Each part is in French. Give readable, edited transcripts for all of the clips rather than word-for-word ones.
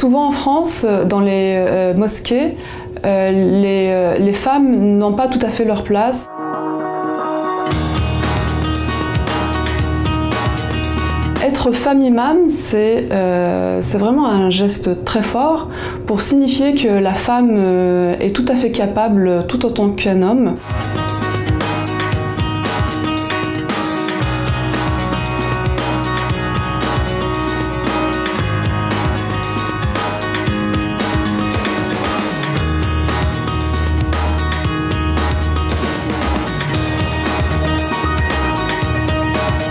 Souvent en France, dans les mosquées, les femmes n'ont pas tout à fait leur place. Être femme imam, c'est vraiment un geste très fort pour signifier que la femme est tout à fait capable, tout autant qu'un homme.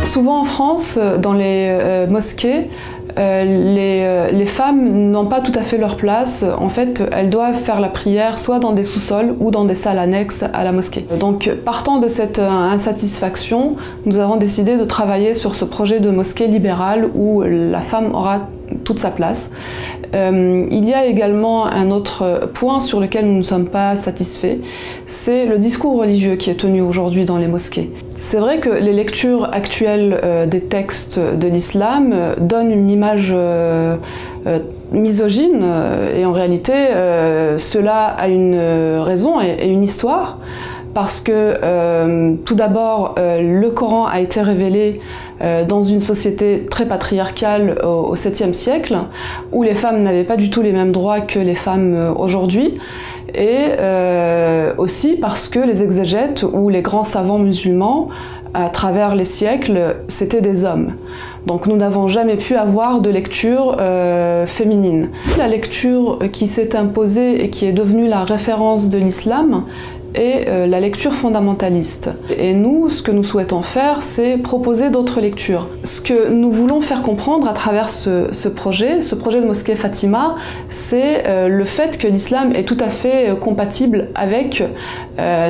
Souvent en France, dans les mosquées, les femmes n'ont pas tout à fait leur place. En fait, elles doivent faire la prière soit dans des sous-sols ou dans des salles annexes à la mosquée. Donc, partant de cette insatisfaction, nous avons décidé de travailler sur ce projet de mosquée libérale où la femme aura toute sa place. Il y a également un autre point sur lequel nous ne sommes pas satisfaits, c'est le discours religieux qui est tenu aujourd'hui dans les mosquées. C'est vrai que les lectures actuelles des textes de l'islam donnent une image misogyne et en réalité cela a une raison et une histoire. Parce que tout d'abord, le Coran a été révélé dans une société très patriarcale au 7e siècle, où les femmes n'avaient pas du tout les mêmes droits que les femmes aujourd'hui, et aussi parce que les exégètes ou les grands savants musulmans, à travers les siècles, c'était des hommes. Donc nous n'avons jamais pu avoir de lecture féminine. La lecture qui s'est imposée et qui est devenue la référence de l'islam, et la lecture fondamentaliste. Et nous, ce que nous souhaitons faire, c'est proposer d'autres lectures. Ce que nous voulons faire comprendre à travers ce projet de mosquée Fatima, c'est le fait que l'islam est tout à fait compatible avec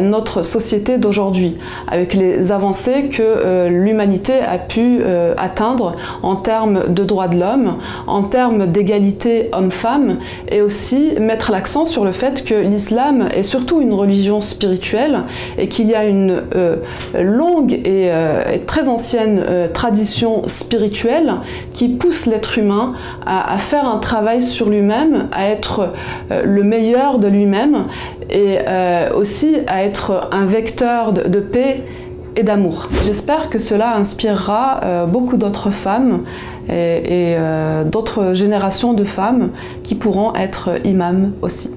notre société d'aujourd'hui, avec les avancées que l'humanité a pu atteindre en termes de droits de l'homme, en termes d'égalité homme-femme, et aussi mettre l'accent sur le fait que l'islam est surtout une religion spirituelle et qu'il y a une longue et très ancienne tradition spirituelle qui pousse l'être humain à faire un travail sur lui-même, à être le meilleur de lui-même et aussi à être un vecteur de paix et d'amour. J'espère que cela inspirera beaucoup d'autres femmes et d'autres générations de femmes qui pourront être imams aussi.